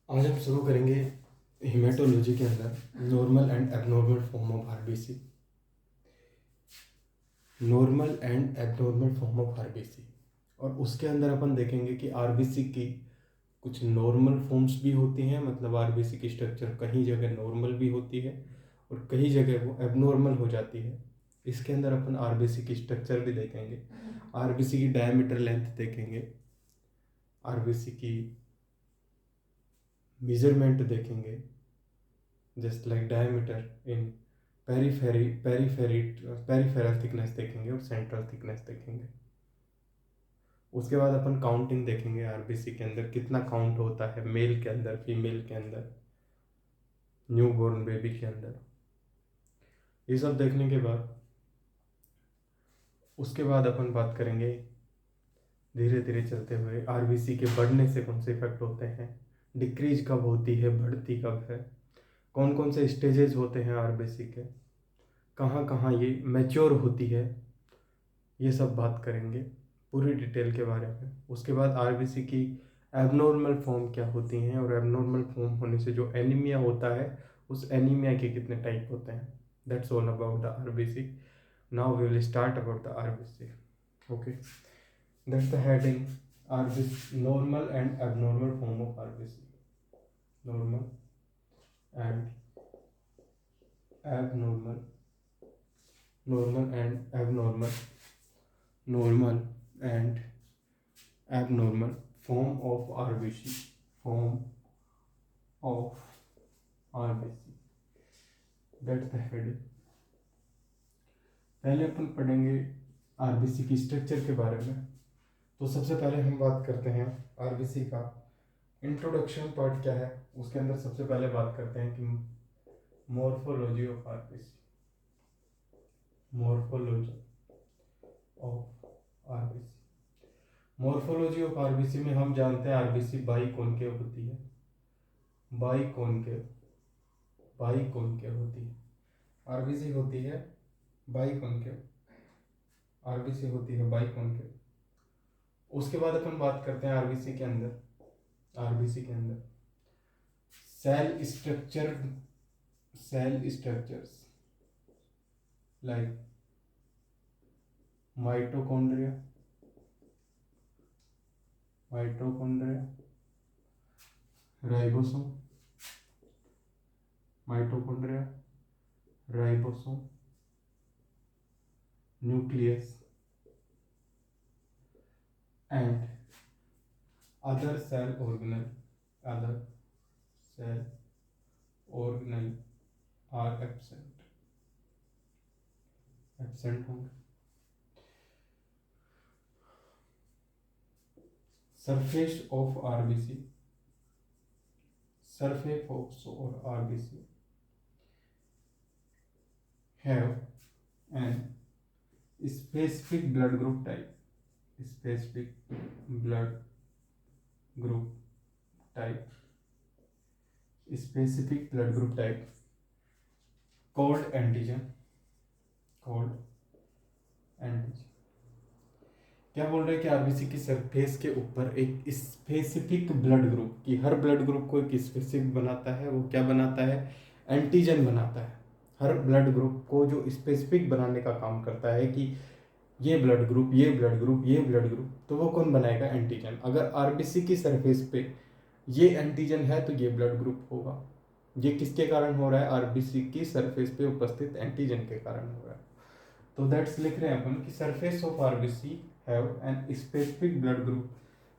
आज हम शुरू करेंगे हेमेटोलॉजी के अंदर normal and abnormal form of RBC. Normal and abnormal form of RBC, और उसके अंदर अपन देखेंगे कि आरबीसी की कुछ नॉर्मल फॉर्म्स भी होती हैं, मतलब आरबीसी की स्ट्रक्चर कहीं जगह नॉर्मल भी होती है और कहीं जगह वो एबनॉर्मल हो जाती है। इसके अंदर अपन आरबीसी की स्ट्रक्चर भी देखेंगे, आरबीसी की डायमीटर लेंथ देखेंगे, आरबीसी की मेजरमेंट देखेंगे, जस्ट लाइक डायमीटर इन पेरीफेरल थिकनेस देखेंगे और सेंट्रल थिकनेस देखेंगे। उसके बाद अपन काउंटिंग देखेंगे, आरबीसी के अंदर कितना काउंट होता है, मेल के अंदर, फीमेल के अंदर, न्यू बॉर्न बेबी के अंदर। ये सब देखने के बाद उसके बाद अपन बात करेंगे धीरे धीरे चलते हुए आरबीसी के बढ़ने से कौन से इफेक्ट होते हैं, डिक्रीज कब होती है, बढ़ती कब है, कौन कौन से स्टेजेस होते हैं आरबीसी के, कहाँ कहाँ ये मैच्योर होती है, ये सब बात करेंगे पूरी डिटेल के बारे में। उसके बाद आरबीसी की एबनॉर्मल फॉर्म क्या होती हैं, और एबनॉर्मल फॉर्म होने से जो एनीमिया होता है उस एनीमिया के कितने टाइप होते हैं। That's all about the RBC. Now we will start about the RBC. Okay, that's the heading, RBC, normal and abnormal form of RBC. Normal and abnormal, normal and abnormal, normal and abnormal form of RBC, form of RBC, that's the heading। पहले अपन पढ़ेंगे RBC की structure के बारे में। तो सबसे पहले हम बात करते हैं आरबीसी का इंट्रोडक्शन पार्ट क्या है। उसके अंदर सबसे पहले बात करते हैं कि morphology of RBC, morphology of RBC. Morphology of RBC में हम जानते हैं आरबीसी बाई कॉनकेव होती है, बाई कॉनकेव, बाई कॉनकेव होती है आरबीसी, होती है बाई कॉनकेव, आरबीसी होती है बाई कॉनकेव। उसके बाद अपन बात करते हैं आरबीसी के अंदर, आरबीसी के अंदर cell structure, cell structures like mitochondria, mitochondria, ribosome, mitochondria, ribosome, nucleus and other cell organelle, other cell organelle are absent, absent होंगे। surface of RBC, surface of RBC have an specific blood group type, specific blood group type, specific blood group type called antigen, called antigen। क्या बोल रहे हैं कि RBC की surface के ऊपर एक स्पेसिफिक ब्लड ग्रुप की, हर ब्लड ग्रुप को एक स्पेसिफिक बनाता है, वो क्या बनाता है, एंटीजन बनाता है। हर ब्लड ग्रुप को जो स्पेसिफिक बनाने का काम करता है कि ये ब्लड ग्रुप, ये ब्लड ग्रुप, ये ब्लड ग्रुप, तो वो कौन बनाएगा, एंटीजन। अगर आरबीसी की सरफेस पे ये एंटीजन है तो ये ब्लड ग्रुप होगा। ये किसके कारण हो रहा है, आरबीसी की सरफेस पे उपस्थित एंटीजन के कारण हो रहा है। तो दैट्स लिख रहे हैं अपन कि surface of RBC have an specific blood group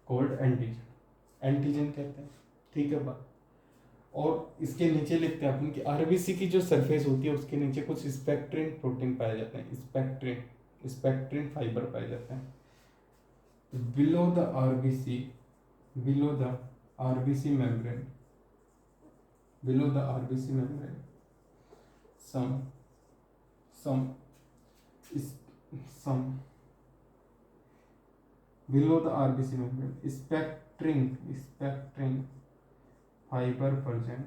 called antigen, antigen कहते हैं, ठीक है बात। और इसके नीचे लिखते हैं अपन कि आरबीसी की जो सरफेस होती है उसके नीचे कुछ स्पेक्ट्रिन प्रोटीन पाए जाते हैं, स्पेक्ट्रिन, स्पेक्ट्रिन फाइबर पाए जाते हैं below the RBC, below the RBC membrane, below the RBC membrane some some some below the RBC membrane spectrin fiber present,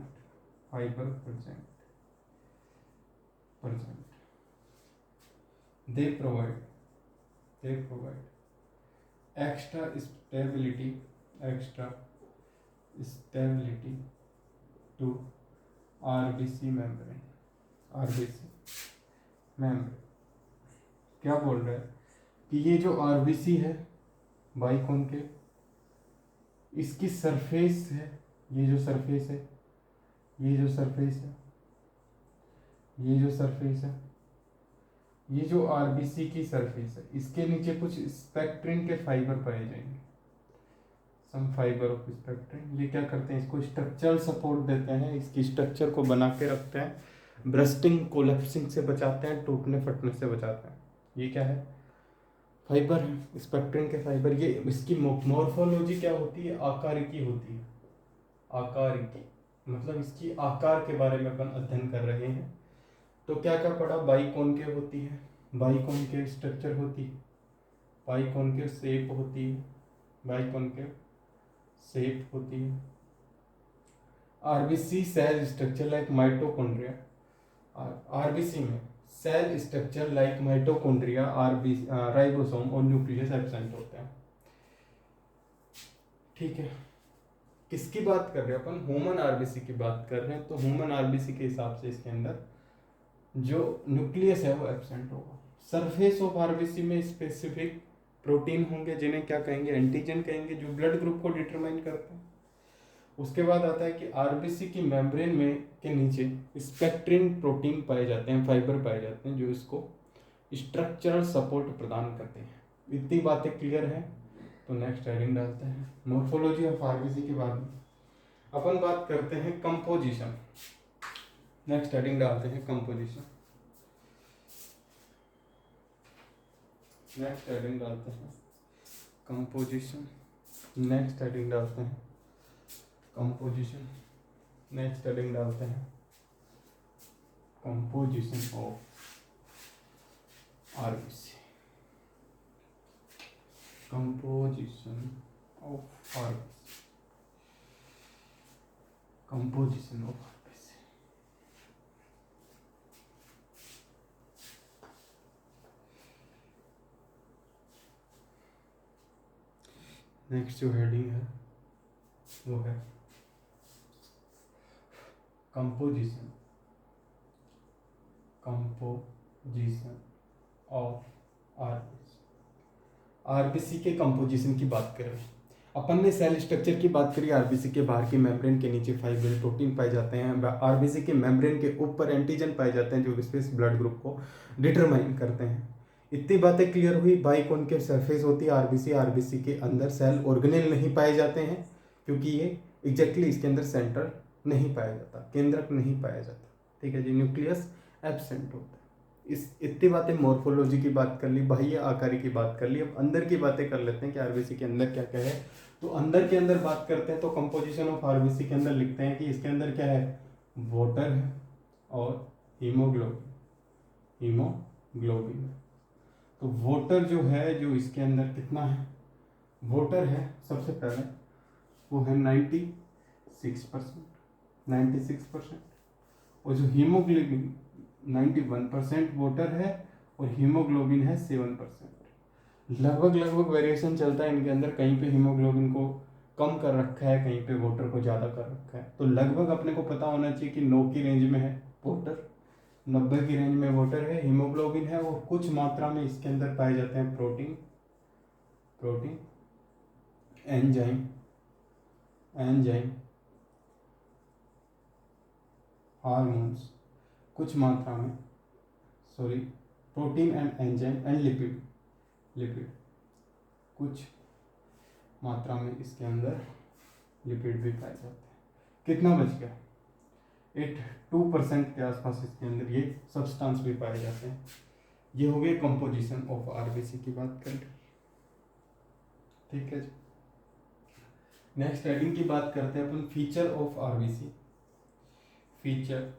they provide extra stability, extra stability to RBC membrane, RBC membrane. क्या बोल रहा है कि ये जो RBC है बाइकॉन्केव, इसकी surface है, ये जो सरफेस है, ये जो सरफेस है, ये जो सरफेस है, ये जो आरबीसी की सरफेस है, इसके नीचे कुछ स्पेक्ट्रिन के फाइबर पाए जाएंगे, सम फाइबर ऑफ स्पेक्ट्रिन। ये क्या करते हैं, इसको स्ट्रक्चरल सपोर्ट देते हैं, इसकी स्ट्रक्चर को बना के रखते हैं, ब्रस्टिंग कोलेप्सिंग से बचाते हैं, टूटने फटने से बचाते हैं। ये क्या है, फाइबर है, स्पेक्ट्रिन के फाइबर। ये इसकी मॉर्फोलॉजी क्या होती है, आकारिकी होती है, आकारिकी मतलब इसकी आकार के बारे में अपन अध्ययन कर रहे हैं। तो क्या क्या पढ़ा, बाइकॉन्केव होती है, बाइकॉन्केव स्ट्रक्चर होती है, बाइकॉन्केव शेप होती है, बाइकॉन्केव शेप होती है। RBC cell structure like mitochondria, RBC में cell structure like mitochondria, RBC, ribosome और न्यूक्लियस एब्सेंट होते हैं। ठीक है, किसकी बात कर रहे हैं अपन, ह्यूमन आरबीसी की बात कर रहे हैं। तो ह्यूमन आरबीसी के हिसाब से इसके अंदर जो न्यूक्लियस है वो एब्सेंट होगा। सरफेस ऑफ आरबीसी में स्पेसिफिक प्रोटीन होंगे जिन्हें क्या कहेंगे, एंटीजन कहेंगे, जो ब्लड ग्रुप को डिटरमाइन करते हैं। उसके बाद आता है कि आरबीसी की मेम्ब्रेन में के नीचे स्पेक्ट्रिन प्रोटीन पाए जाते हैं, फाइबर पाए जाते हैं, जो इसको स्ट्रक्चरल सपोर्ट प्रदान करते हैं। इतनी बातें क्लियर है, तो नेक्स्ट हेडिंग डालते हैं। मॉर्फोलॉजी ऑफ आरबीसी के बाद अपन बात करते हैं कंपोजिशन। नेक्स्ट हेडिंग डालते हैं कंपोजिशन, नेक्स्ट हेडिंग डालते हैं कंपोजिशन, नेक्स्ट हेडिंग डालते हैं कंपोजिशन, नेक्स्ट हेडिंग डालते हैं composition of RBC, composition of RBC, composition of RBC. Next जो हेडिंग है वो है composition, composition of RBC. RBC के कंपोजिशन की बात करें, अपन ने सेल स्ट्रक्चर की बात करी। आरबीसी के बाहर की मेम्ब्रेन के नीचे फाइबर प्रोटीन पाए जाते हैं, आरबीसी के मेम्ब्रेन के ऊपर एंटीजन पाए जाते हैं जो विशेष ब्लड ग्रुप को डिटरमाइन करते हैं। इतनी बातें क्लियर हुई। बाइकॉन्केव सरफेस होती है आरबीसी, आरबीसी के अंदर सेल ऑर्गेनेल नहीं पाए जाते हैं क्योंकि ये एग्जैक्टली इसके अंदर सेंटर नहीं पाया जाता, केंद्रक नहीं पाया जाता। ठीक है जी, न्यूक्लियस एब्सेंट होता है। इस इतनी बातें मॉर्फोलॉजी की बात कर ली, बाह्य आकारी की बात कर ली। अब अंदर की बातें कर लेते हैं कि आरबीसी के अंदर क्या क्या है। तो अंदर के अंदर बात करते हैं तो कंपोजिशन ऑफ आरबीसी के अंदर लिखते हैं कि इसके अंदर क्या है, वाटर है और हीमोग्लोबिन, हीमोग्लोबिन। तो वाटर जो है, जो इसके अंदर कितना है, वाटर है सबसे पहले वो है 96%, 96%। और जो हीमोग्लोबिन 91% वाटर है और हीमोग्लोबिन है 7%। लगभग लगभग वेरिएशन चलता है इनके अंदर, कहीं पे हीमोग्लोबिन को कम कर रखा है, कहीं पे वाटर को ज़्यादा कर रखा है। तो लगभग अपने को पता होना चाहिए कि 9 की रेंज में है वाटर, 90 की रेंज में वाटर है, हीमोग्लोबिन है, और कुछ मात्रा में इसके अंदर पाए जाते हैं protein, protein, enzyme, enzyme, hormones, कुछ मात्रा में, sorry, protein and enzyme and lipid, lipid, कुछ मात्रा में इसके अंदर लिपिड भी पाए जाते हैं। कितना बच गया, 82% के आसपास इसके अंदर ये सब्सटेंस भी पाए जाते हैं। ये हो गए कंपोजिशन ऑफ आरबीसी की बात करें। ठीक है जी, नेक्स्ट हेडिंग की बात करते हैं अपन, feature of RBC, feature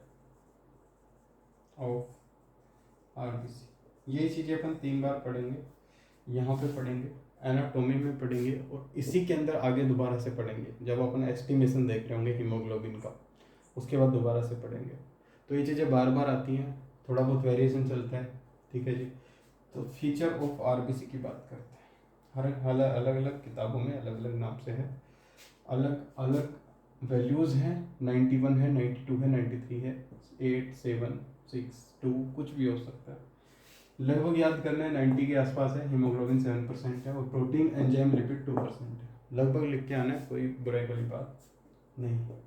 of RBC. ये चीज़ें अपन 3 बार पढ़ेंगे, यहाँ पे पढ़ेंगे, एनाटोमी में पढ़ेंगे, और इसी के अंदर आगे दोबारा से पढ़ेंगे जब अपन एस्टिमेशन देख रहे होंगे हीमोग्लोबिन का, उसके बाद दोबारा से पढ़ेंगे। तो ये चीज़ें बार बार आती हैं, थोड़ा बहुत वेरिएशन चलता है। ठीक है जी, तो फीचर ऑफ आरबीसी की बात करते हैं। हर अलग अलग किताबों में अलग अलग नाम से है, अलग अलग वैल्यूज़ हैं 91 है, 92 है, 93 है, 8, 7, 6, 2 कुछ भी हो सकता है। लगभग याद करना है 90 के आसपास है, हीमोग्लोबिन 7% है और प्रोटीन एंजाइम लिपिड 2% है। लगभग लिख के आना है, कोई बुराई वाली बात नहीं।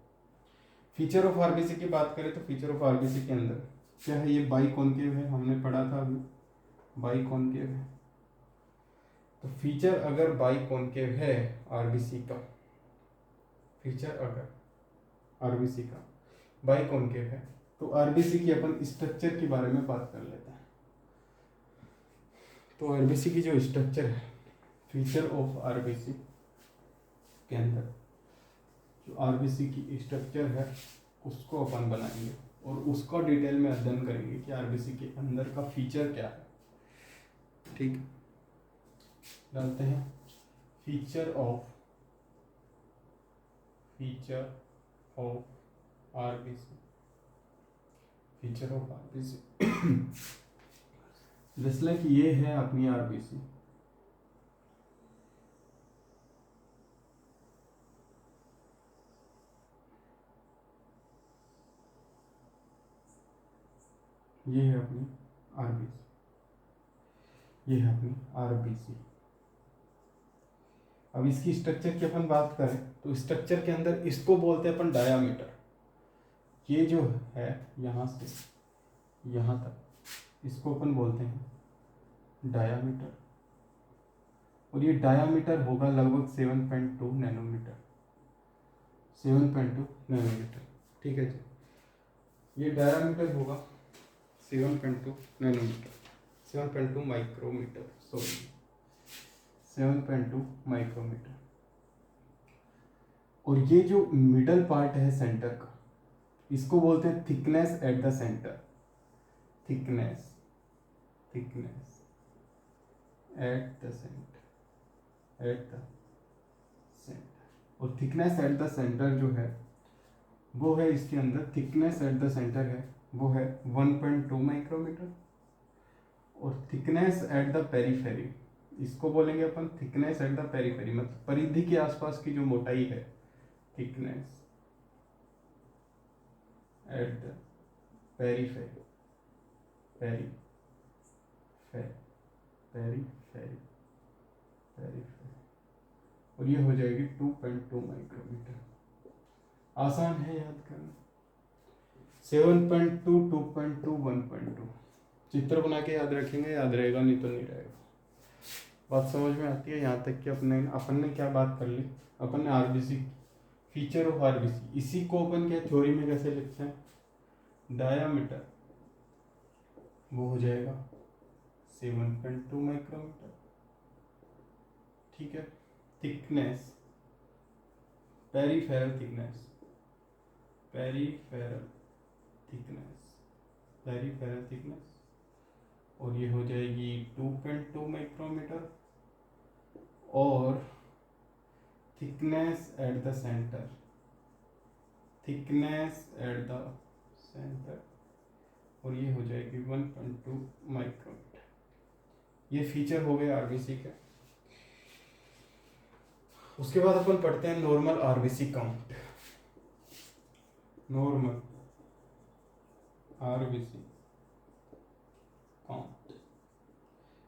फीचर ऑफ आरबीसी की बात करें तो फीचर ऑफ आरबीसी के अंदर क्या है, ये बाई कॉन्केव है, हमने पढ़ा था अभी बाई कॉन्केव है। तो फीचर अगर बाई कॉन्केव है आरबीसी का, फीचर अगर आरबीसी का बाई कॉन्केव है तो आरबीसी की अपन स्ट्रक्चर के बारे में बात कर लेते हैं। तो आरबीसी की जो स्ट्रक्चर है, फीचर ऑफ आरबीसी के अंदर जो आरबीसी की स्ट्रक्चर है उसको अपन बनाएंगे और उसका डिटेल में अध्ययन करेंगे कि आरबीसी के अंदर का फीचर क्या है। ठीक, डालते हैं feature of RBC, feature of RBC जैसे लाइक ये है अपनी आरबीसी, ये है अपनी आरबीसी, ये है अपनी आरबीसी। अब इसकी स्ट्रक्चर की अपन बात करें तो स्ट्रक्चर के अंदर इसको बोलते हैं अपन डायामीटर। ये जो है यहाँ से यहाँ तक इसको अपन बोलते हैं डायामीटर और ये डायामीटर होगा लगभग 7.2 नैनोमीटर, 7.2 नैनोमीटर। ठीक है जी, ये डायामीटर होगा 7.2 नैनोमीटर, 7.2 माइक्रोमीटर, सॉरी 7.2 माइक्रोमीटर। और ये जो मिडल पार्ट है सेंटर का, इसको बोलते हैं thickness at the centre, thickness at the centre, at the centre. और थिकनेस एट द सेंटर जो है वो है इसके अंदर, थिकनेस एट द सेंटर है वो है 1.2 माइक्रोमीटर। और थिकनेस एट द पेरीफेरी, इसको बोलेंगे अपन थिकनेस एट द पेरीफेरी, मतलब परिधि के आसपास की जो मोटाई है, thickness at the periphery, periphery, और ये हो जाएगी 2.2 माइक्रोमीटर। आसान है याद करना, 7.2, 2.2, 1.2। चित्र बना के याद रखेंगे, याद रहेगा, नहीं तो नहीं रहेगा। बात समझ में आती है यहाँ तक कि अपन ने क्या बात कर ली, अपन ने आरबीसी, फीचर ऑफ आरबीसी, इसी को अपन क्या थ्योरी में कैसे लिखते हैं, डायामीटर वो हो जाएगा 7.2 माइक्रोमीटर। ठीक है, thickness, peripheral thickness, peripheral thickness, और ये हो जाएगी 2.2 माइक्रोमीटर। और थिकनेस एट द सेंटर, और ये हो जाएगी 1.2 माइक्रोमीटर। ये फीचर हो गए आरबीसी के। उसके बाद अपन पढ़ते हैं normal RBC count, normal RBC count.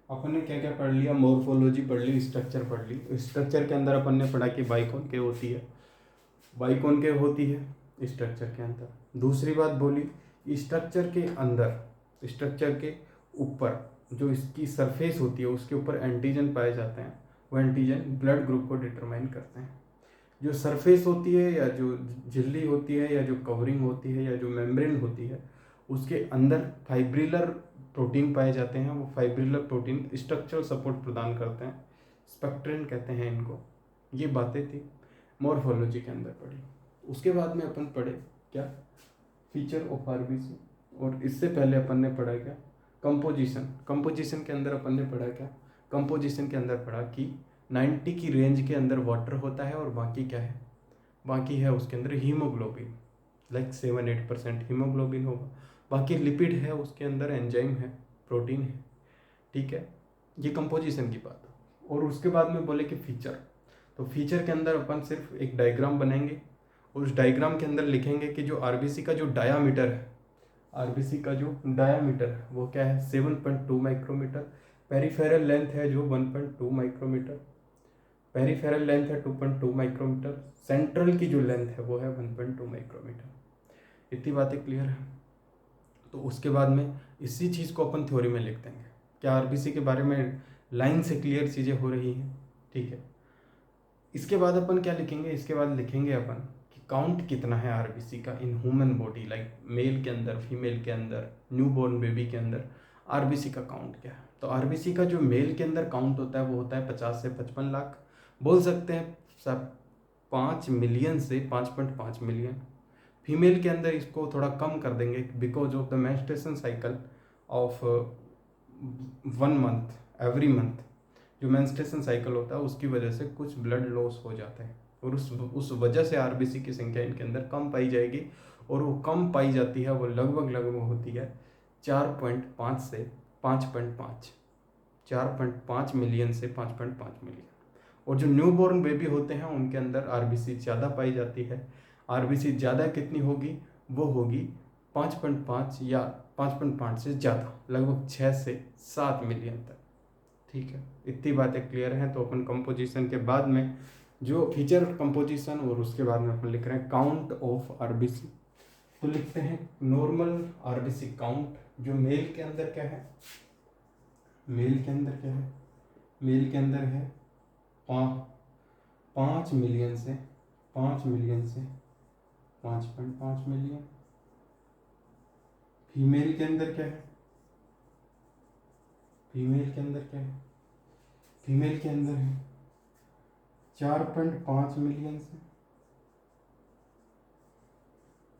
अपन ने क्या क्या पढ़ लिया, मॉर्फोलॉजी पढ़ ली, स्ट्रक्चर पढ़ ली। स्ट्रक्चर के अंदर अपन ने पढ़ा कि बाइकॉनकेव होती है, बाइकॉनकेव होती है स्ट्रक्चर के अंदर। दूसरी बात बोली, स्ट्रक्चर के अंदर, स्ट्रक्चर के ऊपर जो इसकी सरफेस होती है उसके ऊपर एंटीजन पाए जाते हैं, वो एंटीजन ब्लड ग्रुप को डिटरमाइन करते हैं। जो सरफेस होती है या जो झिल्ली होती है या जो कवरिंग होती है या जो मेम्ब्रेन होती है उसके अंदर फाइब्रिलर प्रोटीन पाए जाते हैं। वो फाइब्रिलर प्रोटीन स्ट्रक्चरल सपोर्ट प्रदान करते हैं, स्पेक्ट्रिन कहते हैं इनको। ये बातें थी मॉर्फोलॉजी के अंदर पढ़ी। उसके बाद में अपन पढ़े क्या, फीचर ऑफ आरबीसी। और इससे पहले अपन ने पढ़ा क्या, कंपोजिशन। कंपोजिशन के अंदर अपन ने पढ़ा क्या, कंपोजिशन के अंदर पढ़ा कि 90 की रेंज के अंदर वाटर होता है और बाकी क्या है, बाकी है उसके अंदर हीमोग्लोबिन, लाइक 7-8% हीमोग्लोबिन होगा। बाकी लिपिड है उसके अंदर, एंजाइम है, प्रोटीन है। ठीक है, ये कंपोजिशन की बात। और उसके बाद में बोले कि फीचर, तो फीचर के अंदर अपन सिर्फ एक डायग्राम बनाएंगे और उस डायग्राम के अंदर लिखेंगे कि जो आरबीसी का जो डायामीटर है, आरबीसी का जो डायामीटर है वो क्या है 7.2 माइक्रोमीटर, पेरिफेरल लेंथ है जो 1.2 माइक्रोमीटर, पेरिफेरल लेंथ है 2.2 माइक्रोमीटर, सेंट्रल की जो लेंथ है वो है 1.2 माइक्रोमीटर। इतनी बातें क्लियर है। तो उसके बाद में इसी चीज़ को अपन थ्योरी में लिख देंगे। क्या आरबीसी के बारे में लाइन से क्लियर चीज़ें हो रही हैं? ठीक है। इसके बाद अपन क्या लिखेंगे, इसके बाद लिखेंगे अपन कि काउंट कितना है आरबीसी का in human body, like male के अंदर, फीमेल के अंदर, न्यूबॉर्न बेबी के अंदर आरबीसी का काउंट क्या है। तो आरबीसी का जो मेल के अंदर काउंट होता है वो होता है 50 से 55 लाख, बोल सकते हैं सब 5 मिलियन से 5.5 मिलियन। फीमेल के अंदर इसको थोड़ा कम कर देंगे because of the menstruation cycle of 1 month, every month जो मेंस्ट्रुएशन साइकिल होता है उसकी वजह से कुछ ब्लड लॉस हो जाता है और उस वजह से आरबीसी की संख्या इनके अंदर कम पाई जाएगी। और वो कम पाई जाती है वो लगभग होती है 4.5 से 5.5, 4.5 मिलियन से 5.5 मिलियन। और जो न्यूबॉर्न बेबी होते हैं उनके अंदर आरबीसी ज़्यादा पाई जाती है। आरबीसी ज़्यादा कितनी होगी, वो होगी 5.5 या 5.5 से ज़्यादा, लगभग 6 से 7 मिलियन तक। ठीक है, इतनी बातें क्लियर हैं। तो अपन कंपोजिशन के बाद में जो फीचर कंपोजिशन और उसके बाद में अपन लिख रहे हैं काउंट ऑफ आरबीसी। तो लिखते हैं नॉर्मल आरबीसी काउंट जो मेल के अंदर क्या है, मेल के अंदर क्या है, मेल के अंदर है 5 मिलियन से 5 मिलियन से 5.5 मिलियन। फीमेल के अंदर क्या है, फीमेल के अंदर क्या है, फीमेल के अंदर है 4.5 मिलियन से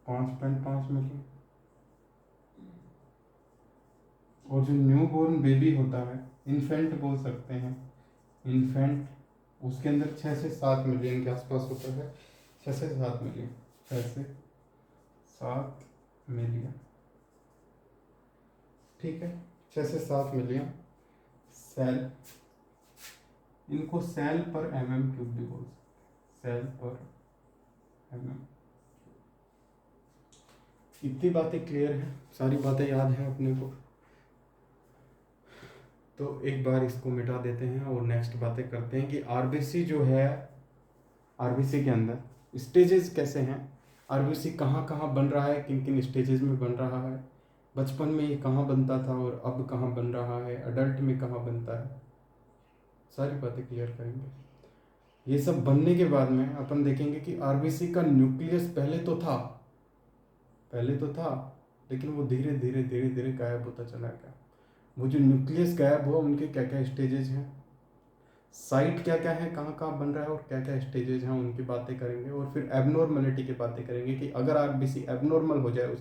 5.5 मिलियन। और जो न्यूबॉर्न बेबी होता है, इन्फेंट बोल सकते हैं, इन्फेंट, उसके अंदर 6 से 7 मिलियन के आसपास होता है, 6 से 7 मिलियन, 6 से 7 मिलियन। ठीक है, 6 से 7 मिलियन सेल, इनको सेल पर mm क्यूब भी बोल सकते हैं, सेल पर mm। इतनी बातें क्लियर है, सारी बातें याद हैं अपने को। तो एक बार इसको मिटा देते हैं और नेक्स्ट बातें करते हैं कि आरबीसी जो है, आरबीसी के अंदर स्टेजेस कैसे हैं, आरबीसी कहाँ कहाँ बन रहा है, किन किन स्टेजेस में बन रहा है, बचपन में ये कहाँ बनता था और अब कहाँ बन रहा है, अडल्ट में कहाँ बनता है, सारी बातें क्लियर करेंगे। ये सब बनने के बाद में अपन देखेंगे कि आरबीसी का न्यूक्लियस पहले तो था लेकिन वो धीरे धीरे धीरे धीरे गायब होता चला गया। वो जो न्यूक्लियस गायब हुआ उनके क्या क्या स्टेजेस हैं, साइट क्या क्या है, कहाँ कहाँ बन रहा है और क्या क्या स्टेजेस हैं, उनकी बातें करेंगे। और फिर एबनॉर्मलिटी की बातें करेंगे कि अगर आरबीसी एबनॉर्मल हो जाए,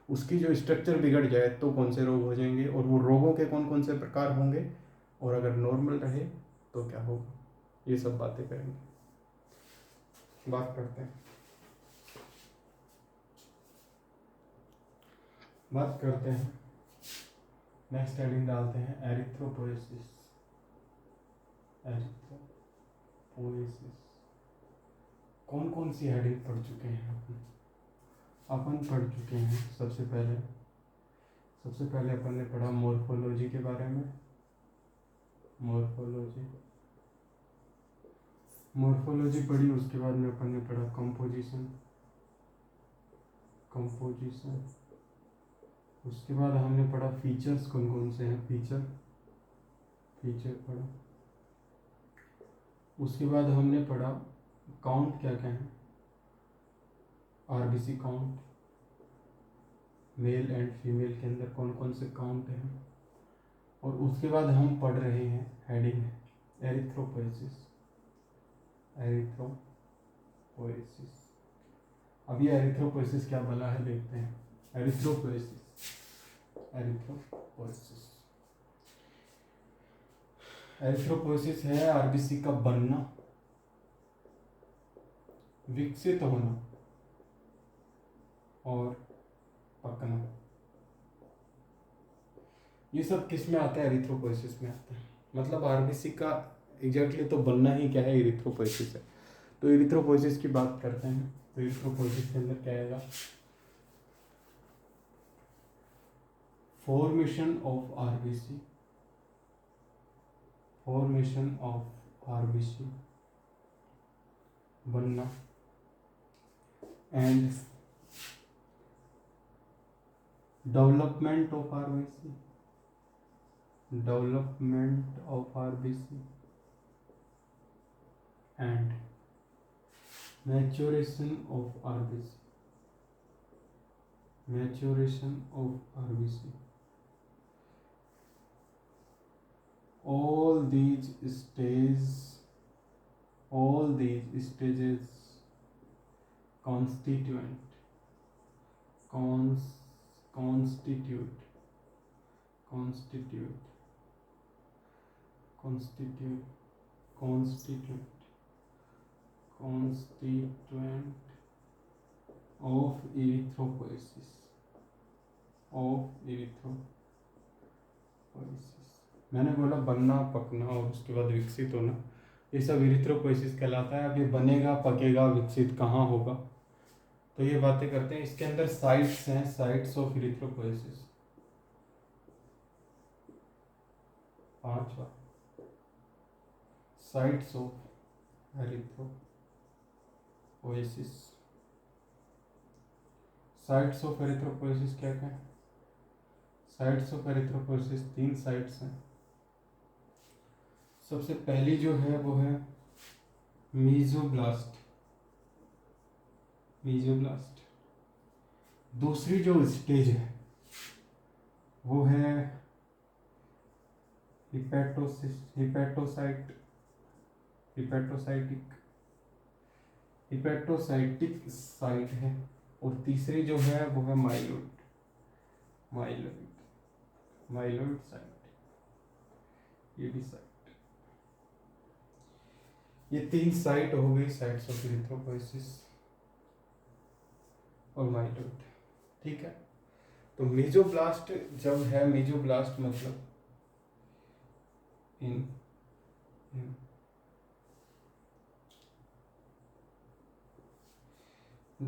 उसकी जो स्ट्रक्चर बिगड़ जाए तो कौन से रोग हो जाएंगे और वो रोगों के कौन कौन से प्रकार होंगे, और अगर नॉर्मल रहे तो क्या होगा, ये सब बातें करेंगे। बात करते हैं, बात करते हैं, नेक्स्ट हेडिंग डालते हैं एरिथ्रोपोएसिस। एरिथ्रोपोएसिस कौन कौन सी हेडिंग पढ़ चुके हैं अपन पढ़ चुके हैं। सबसे पहले अपन ने पढ़ा मॉर्फोलॉजी के बारे में, मॉर्फोलॉजी पढ़ी। उसके बाद में अपन ने पढ़ा कंपोजिशन, उसके बाद हमने पढ़ा फीचर्स कौन कौन से हैं, फीचर पढ़ा। उसके बाद हमने पढ़ा काउंट क्या क्या है, RBC count, male and female के अंदर कौन कौन से काउंट हैं। और उसके बाद हम पढ़ रहे हैं हेडिंग एरिथ्रोपोएसिस। अब ये एरिथ्रोपोएसिस क्या भला है देखते हैं। एरिथ्रोपोएसिस है आरबीसी का बनना, विकसित होना और पकना। ये सब किस में आता है, एरिथ्रोपोएसिस में आता है। मतलब आरबीसी का एग्जैक्टली तो बनना ही क्या है, एरिथ्रोपोएसिस है। तो एरिथ्रोपोएसिस की बात करते हैं। तो इरिथ्रोपोइसिस के अंदर क्या आएगा, formation of RBC, formation of RBC बनना and development of RBC, development of RBC and maturation of RBC, maturation of RBC. All these stages constitute constituent of erythropoiesis, मैंने बोला बनना, पकना और उसके बाद विकसित होना, ये सब इरिथ्रोपोइसिस कहलाता है। अब ये बनेगा, पकेगा, विकसित कहाँ होगा, तो ये बातें करते हैं। इसके अंदर साइट्स हैं, sites of erythropoiesis, 5 sites of erythropoiesis. Sites of erythropoiesis क्या क्या है? साइट्स ऑफ एरिथ्रोपोइसिस 3 साइट्स हैं। सबसे पहली जो है वो है मीजोब्लास्ट, मीजोब्लास्ट। दूसरी जो स्टेज है वो है हिपैटोसाइटिक साइट है। और तीसरी जो है वो है माइलोइड साइट, ये भी साइट। ये 3 साइट हो गई, साइट्स ऑफ इरिथ्रोपोइसिस और माइलोइड, ठीक है। तो मीजोब्लास्ट जब है, मीजोब्लास्ट मतलब इन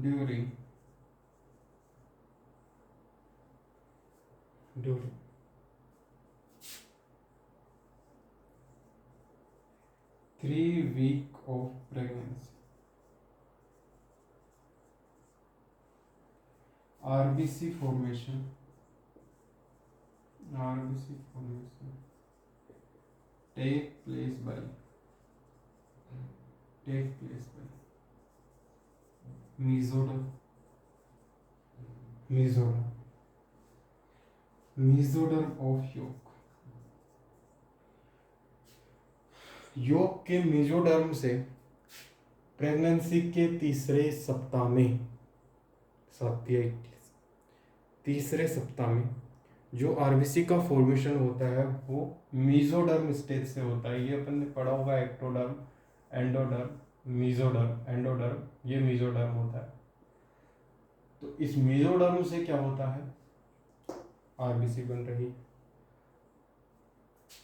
during 3 weeks of pregnancy, RBC formation take place by mesoderm of yolk के मेजोडर्म से प्रेगनेंसी के तीसरे सप्ताह में जो आरबीसी का फॉर्मेशन होता है वो मेसोडर्म स्टेज से होता है। ये अपन ने पढ़ा होगा, एक्टोडर्म, एंडोडर्म, मेसोडर्म, एंडोडर्म, ये मेसोडर्म होता है। तो इस मेसोडर्म से क्या होता है, आरबीसी बन रही,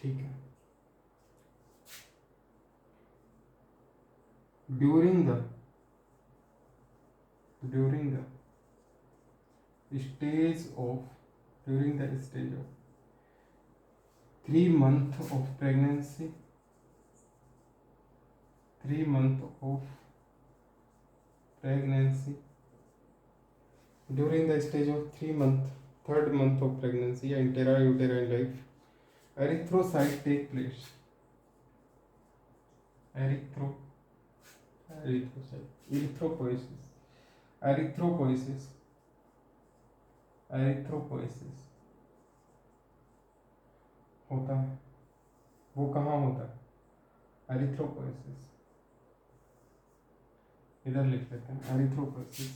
ठीक है। During the stage of 3 months of pregnancy, during the stage of 3rd month of pregnancy and intrauterine life, erythrocyte take place. Erythropoiesis होता है, वो कहाँ होता है? एरिथ्रोपोइसिस, इधर लिख लेते हैं, erythropoiesis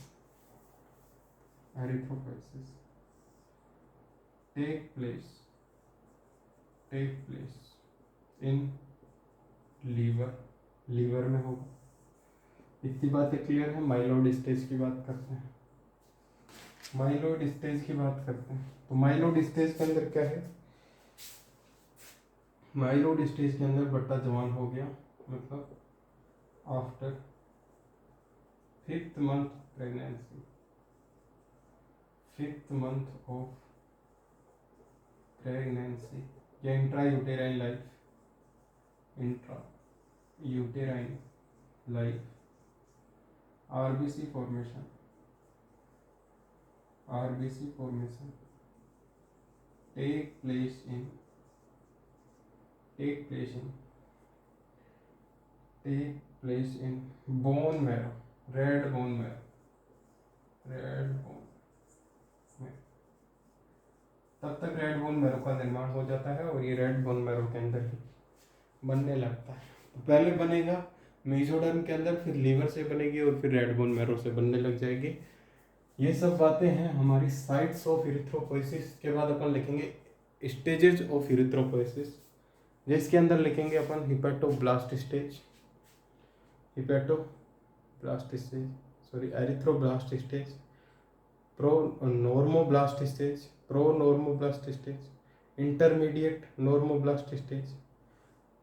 take place in liver में होगा। इतनी बातें क्लियर है। माइलोइड स्टेज की बात करते हैं। तो माइलोइड स्टेज के अंदर क्या है? माइलोइड स्टेज के अंदर बट्टा जवान हो गया, मतलब after 5th month pregnancy, 5th month of pregnancy या intrauterine life, intrauterine life, RBC formation, RBC formation take place in bone marrow, red bone marrow, तब तक रेड बोन मैरो का निर्माण हो जाता है और ये रेड बोन मैरो के अंदर ही बनने लगता है। तो पहले बनेगा मेसोडर्म के अंदर, फिर लीवर से बनेगी और फिर रेड बोन मैरो से बनने लग जाएगी। ये सब बातें हैं हमारी साइट्स ऑफ इरिथ्रोपोइसिस। के बाद अपन लिखेंगे स्टेजेस ऑफ इरिथ्रोपोइसिस, जिसके अंदर लिखेंगे अपन hepatoblast stage, erythroblast stage, normoblast stage, pronormoblast stage, intermediate normoblast stage.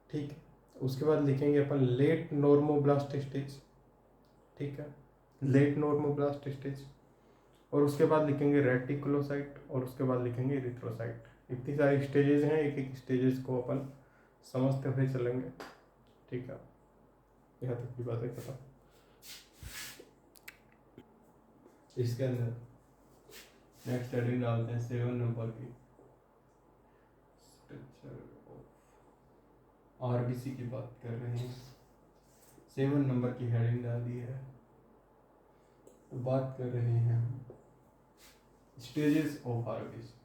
ठीक है, उसके बाद लिखेंगे अपन लेट नॉर्मोब्लास्ट स्टेज। ठीक है, लेट नॉर्मोब्लास्ट स्टेज। और उसके बाद लिखेंगे रेटिकुलोसाइट और उसके बाद लिखेंगे इरिथ्रोसाइट। इतनी सारी स्टेजेस हैं, एक एक स्टेजेस को अपन समझते हुए चलेंगे। ठीक है, यहाँ तक की बातें खत्म। इसके अंदर नेक्स्ट हेडिंग डालते हैं 7 नंबर की, स्ट्रक्चर ऑफ आरबीसी की बात कर रहे हैं। 7 नंबर की हेडिंग डाल दी है, तो बात कर रहे हैं हम stages of RBC,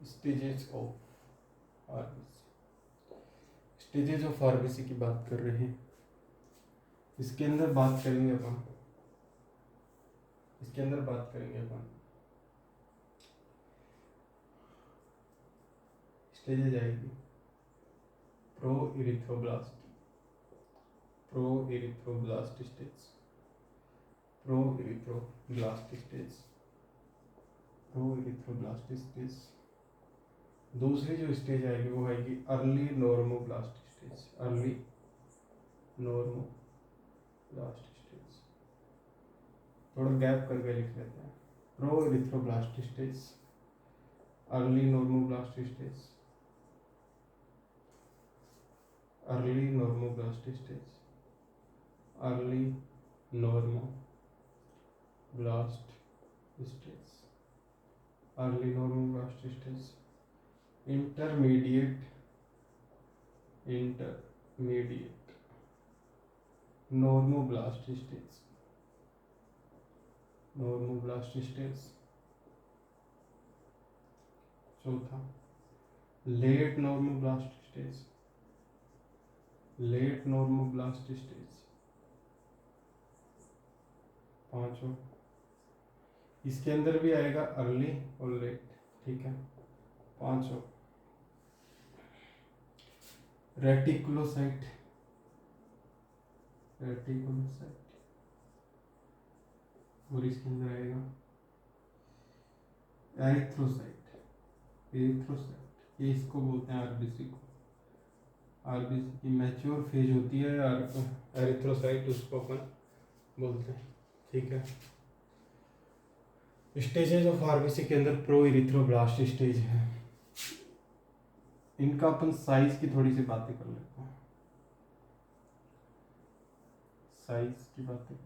stages of RBC, stages of RBC की बात कर रहे हैं। इसके अंदर बात करेंगे अपन, स्टेजेस आएगी प्रो इरिथ्रोब्लास्ट स्टेज, दूसरी जो स्टेज आएगी वो आएगी अर्ली नॉर्मोब्लास्ट स्टेज, थोड़ा गैप करके लिख लेते हैं। Pro erythroblast stage, early normoblast stage, early normoblast stage, early normoblast stage, early normoblast stage, intermediate normoblast stage, चौथा लेट नॉर्मोब्लास्ट स्टेज, पांचों। इसके अंदर भी आएगा अर्ली और लेट। ठीक है, पांचों। रेटिकुलोसाइट, और इसके अंदर आएगा एरिथ्रोसाइट, ये इसको बोलते हैं आरबीसी को। आरबीसी की मैच्योर फेज होती है, एरिथ्रोसाइट उसको अपन बोलते हैं। ठीक है, स्टेजेस ऑफ आरबीसी के अंदर प्रो इरिथ्रोब्लास्ट स्टेज है। इनका अपन साइज की थोड़ी सी बातें कर लेते हैं। साइज की बातें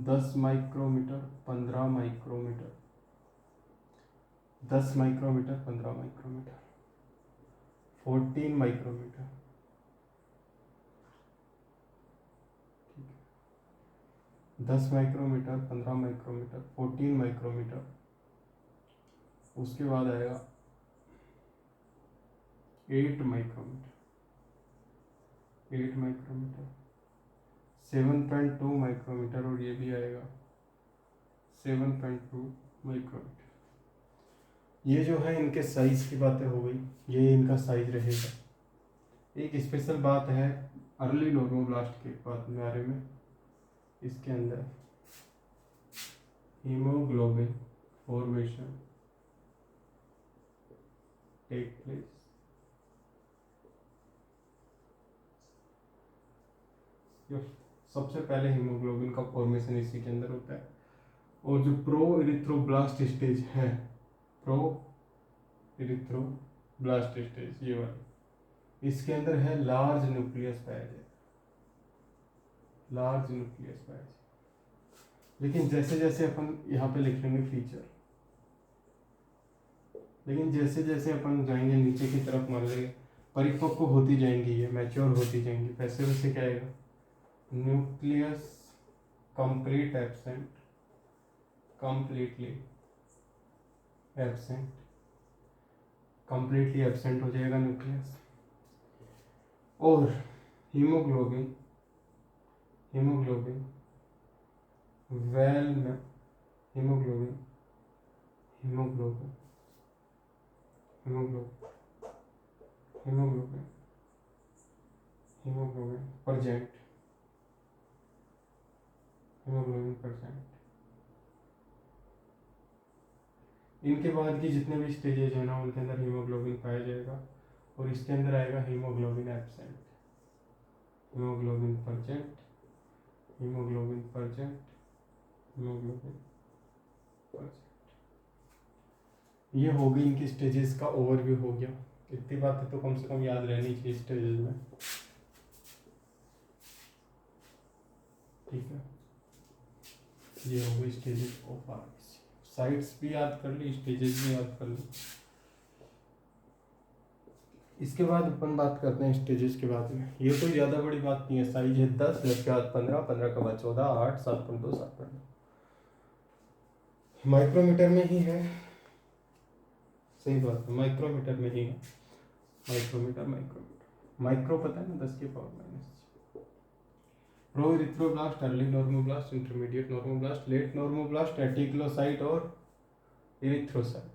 10 micrometer, 15 micrometer, 10 micrometer, 15 micrometer, 14 micrometer. 10 micrometer, 15 micrometer, 14 micrometer. उसके बाद आएगा 8 माइक्रोमीटर, 7.2 माइक्रोमीटर, और ये भी आएगा 7.2 माइक्रोमीटर। ये जो है इनके साइज की बातें हो गई, ये इनका साइज रहेगा। एक स्पेशल बात है अर्ली नॉर्मोब्लास्ट के बारे में, इसके अंदर हीमोग्लोबिन फॉर्मेशन टेक प्लेस, जो सबसे पहले हीमोग्लोबिन का फॉर्मेशन इसी के अंदर होता है। और जो प्रो इरिथ्रोब्लास्ट स्टेज है, प्रो इरिथ्रोब्लास्ट स्टेज ये वाला, इसके अंदर है लार्ज न्यूक्लियस पाया जाएगा, लार्ज न्यूक्लियस पाया जाएगा। लेकिन जैसे जैसे अपन यहाँ पे लिख लेंगे फीचर, लेकिन जैसे जैसे अपन जाएंगे नीचे की तरफ, मान लेंगे परिपक्व होती जाएंगी, ये मैच्योर होती जाएंगी, वैसे वैसे क्या आएगा, nucleus complete absent, completely absent, completely absent हो जाएगा न्यूक्लियस। और हीमोग्लोबिन, हीमोग्लोबिन वेल में, haemoglobin haemoglobin haemoglobin haemoglobin haemoglobin present, haemoglobin present. इनके बाद की जितने भी स्टेजेज है ना, उनके अंदर हीमोग्लोबिन पाया जाएगा। और इसके अंदर आएगा haemoglobin absent, haemoglobin present, haemoglobin present, haemoglobin present. ये हो गई इनकी स्टेजेस का ओवरव्यू हो गया। इतनी बातें तो कम से कम याद रहनी चाहिए स्टेजेस में, ठीक है। ये हो गई स्टेजेस ऑफ आरबीसी। साइट्स भी याद कर ली, स्टेजेस भी याद कर ली। इसके बाद अपन बात करते हैं स्टेजेस के बाद में। ये कोई ज़्यादा बड़ी बात नहीं है। साइज है 10, 10 के बाद 15, 15 के बाद 14, 8, 7.2, 7.2 माइक्रोमीटर में ही है। सही बात है, माइक्रोमीटर में ही है। माइक्रोमीटर माइक्रोमीटर माइक्रो पता है ना, 10 की power minus. Pro erythroblast, early normoblast, intermediate normoblast, late normoblast, reticulocyte और इरिथ्रोसाइट।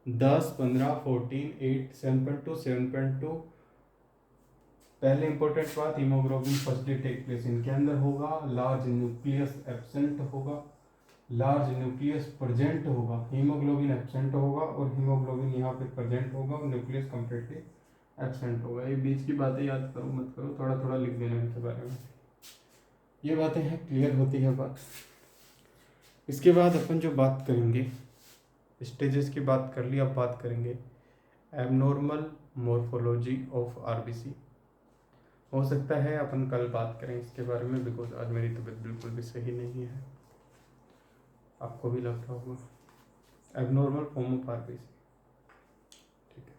10, 15, 14, 8, 7.2, 7.2। पहले इंपॉर्टेंट बात, हीमोग्लोबिन फर्स्टली टेक प्लेस इनके अंदर होगा, लार्ज न्यूक्लियस एब्सेंट होगा, लार्ज न्यूक्लियस प्रेजेंट होगा, हीमोग्लोबिन एब्सेंट होगा और हीमोग्लोबिन यहाँ पे प्रेजेंट होगा और न्यूक्लियस कंप्लीटली एब्सेंट होगा। ये बीच की बातें याद करो मत करो, थोड़ा थोड़ा लिख देना इनके बारे में। ये बातें हैं, क्लियर होती है बात। इसके बाद अपन जो बात करेंगे, स्टेजेस की बात कर ली, अब बात करेंगे एबनॉर्मल मॉर्फोलॉजी ऑफ आरबीसी। हो सकता है अपन कल बात करें इसके बारे में, बिकॉज आज मेरी तबीयत बिल्कुल भी सही नहीं है, आपको भी लग रहा होगा। एबनॉर्मल फॉर्म ऑफ आरबीसी, ठीक है।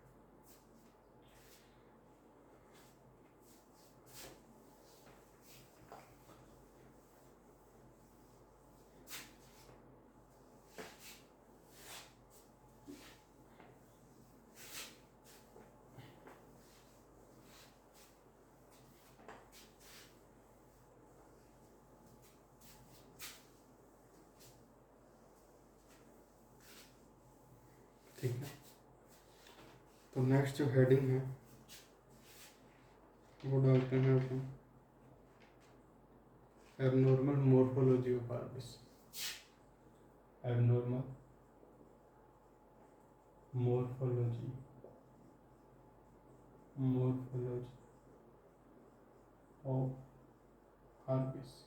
ठीक है, तो नेक्स्ट जो हेडिंग है वो डालते हैं अपन, abnormal morphology of RBC. Abnormal morphology, morphology of RBC.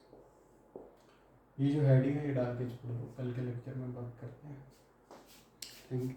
ये जो हेडिंग है ये डाल के छोड़ दो, कल के लेक्चर में बात करते हैं। Thank you.